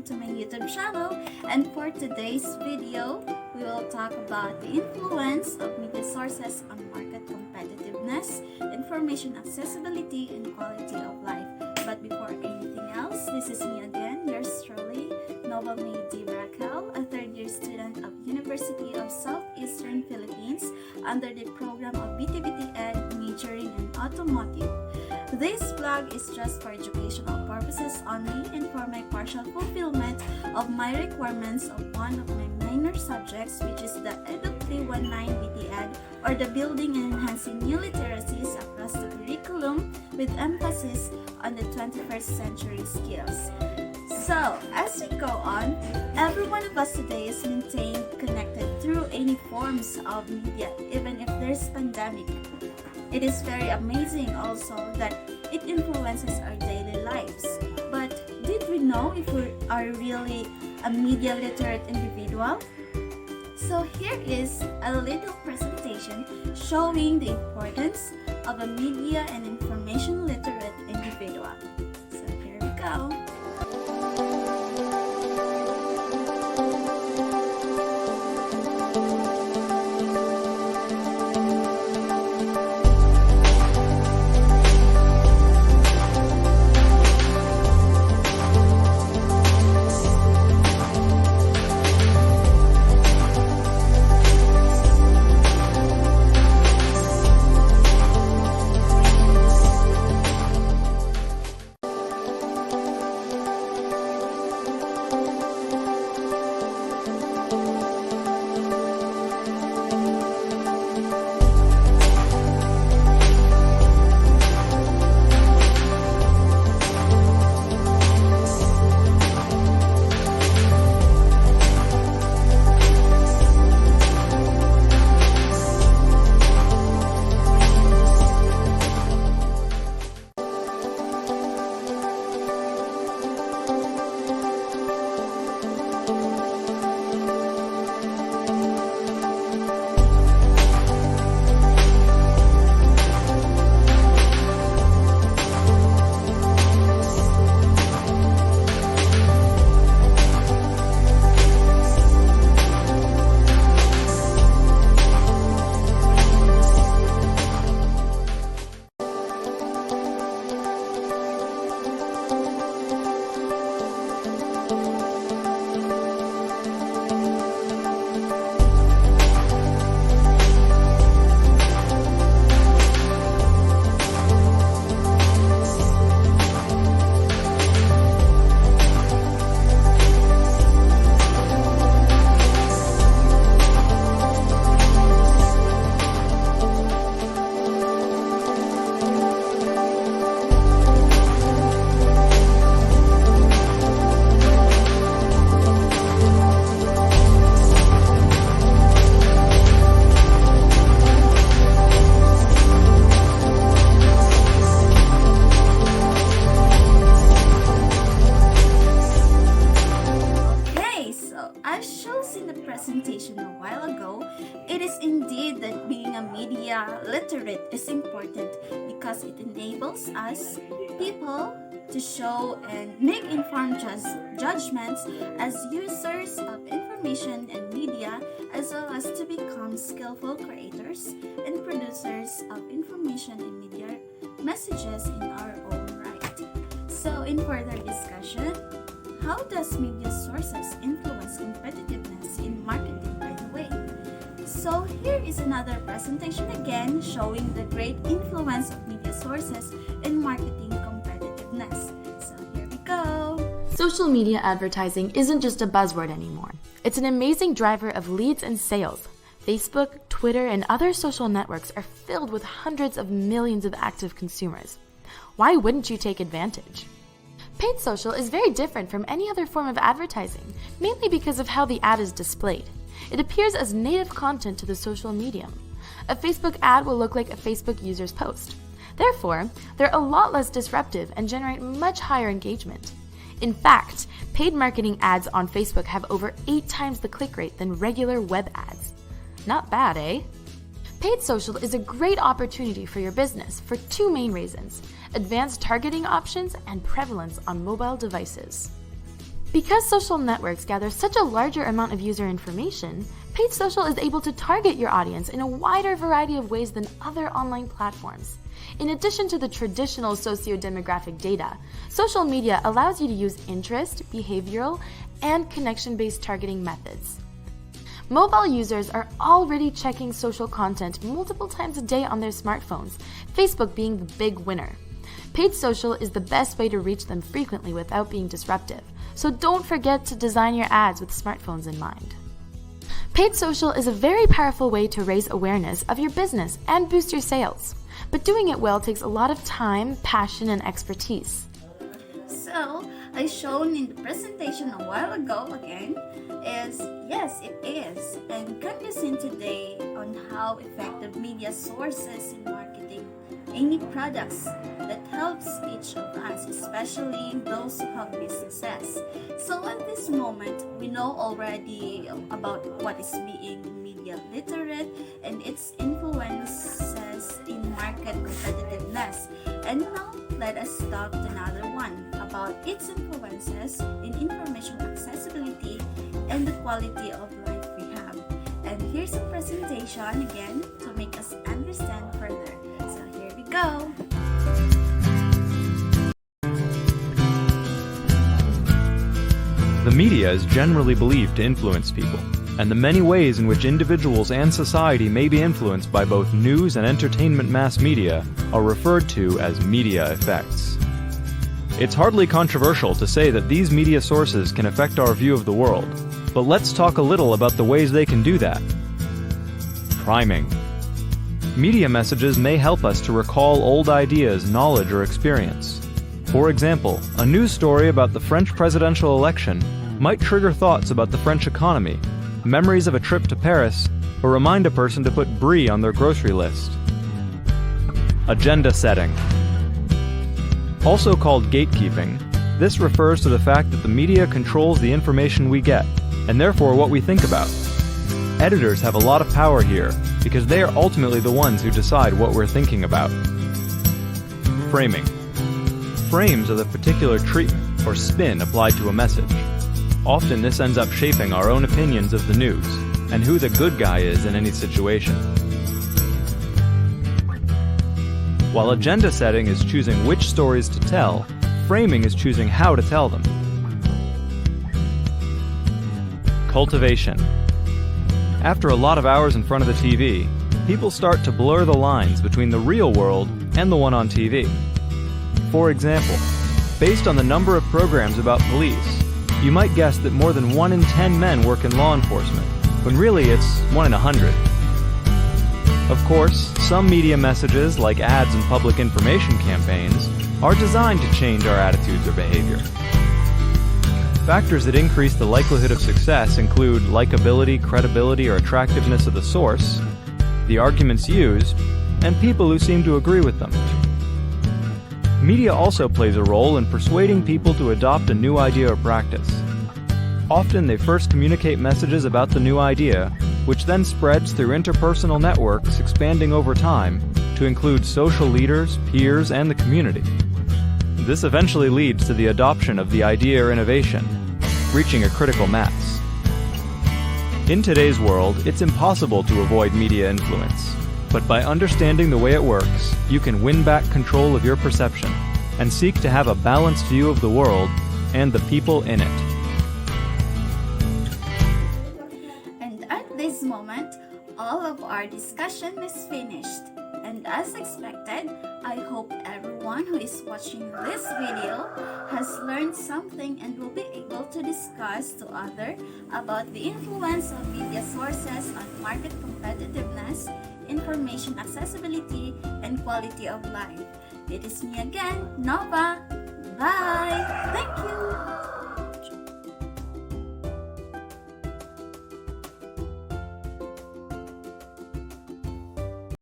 to my YouTube channel. And for today's video, we will talk about the influence of media sources on market competitiveness, information accessibility, and quality of life. But before anything else, this is me again, yours truly, Nova May D. Bracal, a third-year student of University of Southeastern Philippines under the program of BTBT Ed, majoring in automotive. This vlog is just for educational purposes only and for my partial fulfillment of my requirements of one of my minor subjects, which is the Educ 319 BT Ed, or the Building and Enhancing New Literacies across the curriculum with emphasis on the 21st century skills. So, as we go on, every one of us today is maintained connected through any forms of media, even if there's pandemic. It is very amazing also that it influences our daily lives. But did we know if we are really a media literate individual? So here is a little presentation showing the importance of a media and information literate individual. So here we go. Presentation a while ago, it is indeed that being a media literate is important because it enables us, people, to show and make informed judgments as users of information and media, as well as to become skillful creators and producers of information and media messages in our own right. So, in further discussion, how does media sources influence competitiveness in marketing, by the way? So here is another presentation again showing the great influence of media sources in marketing competitiveness. So here we go. Social media advertising isn't just a buzzword anymore. It's an amazing driver of leads and sales. Facebook, Twitter, and other social networks are filled with hundreds of millions of active consumers. Why wouldn't you take advantage? Paid social is very different from any other form of advertising, mainly because of how the ad is displayed. It appears as native content to the social medium. A Facebook ad will look like a Facebook user's post. Therefore, they're a lot less disruptive and generate much higher engagement. In fact, paid marketing ads on Facebook have over 8 times the click rate than regular web ads. Not bad, eh? Paid social is a great opportunity for your business for 2 main reasons: advanced targeting options and prevalence on mobile devices. Because social networks gather such a larger amount of user information, paid social is able to target your audience in a wider variety of ways than other online platforms. In addition to the traditional socio-demographic data, social media allows you to use interest, behavioral, and connection-based targeting methods. Mobile users are already checking social content multiple times a day on their smartphones, Facebook being the big winner. Paid social is the best way to reach them frequently without being disruptive, so don't forget to design your ads with smartphones in mind. Paid social is a very powerful way to raise awareness of your business and boost your sales, but doing it well takes a lot of time, passion, and expertise. So, as shown in the presentation a while ago again, is yes, it is, and can be seen today on how effective media sources in marketing any products that helps each of us, especially those who have businesses. So at this moment, we know already about what is being media literate and its influences in market competitiveness. And now, let us talk another one about its influences in information accessibility and the quality of life we have. And here's a presentation again to make us understand further. So here we go. The media is generally believed to influence people, and the many ways in which individuals and society may be influenced by both news and entertainment mass media are referred to as media effects. It's hardly controversial to say that these media sources can affect our view of the world, but let's talk a little about the ways they can do that. Priming. Media messages may help us to recall old ideas, knowledge, or experience. For example, a news story about the French presidential election might trigger thoughts about the French economy, memories of a trip to Paris, or remind a person to put brie on their grocery list. Agenda setting. Also called gatekeeping, this refers to the fact that the media controls the information we get, and therefore what we think about. Editors have a lot of power here, because they are ultimately the ones who decide what we're thinking about. Framing. Frames are the particular treatment or spin applied to a message. Often this ends up shaping our own opinions of the news, and who the good guy is in any situation. While agenda setting is choosing which stories to tell, framing is choosing how to tell them. Cultivation. After a lot of hours in front of the TV, people start to blur the lines between the real world and the one on TV. For example, based on the number of programs about police, you might guess that more than 1 in 10 men work in law enforcement, when really it's 1 in 100. Of course, some media messages, like ads and public information campaigns, are designed to change our attitudes or behavior. Factors that increase the likelihood of success include likability, credibility, or attractiveness of the source, the arguments used, and people who seem to agree with them. Media also plays a role in persuading people to adopt a new idea or practice. Often they first communicate messages about the new idea, which then spreads through interpersonal networks expanding over time to include social leaders, peers, and the community. This eventually leads to the adoption of the idea or innovation, reaching a critical mass. In today's world, it's impossible to avoid media influence, but by understanding the way it works, you can win back control of your perception and seek to have a balanced view of the world and the people in it. And at this moment, all of our discussion is finished. And as expected, I hope everyone who is watching this video has learned something and will be able to discuss to others about the influence of media sources on market competitiveness, information accessibility, and quality of life. It is me again, Nova. Bye! Thank you!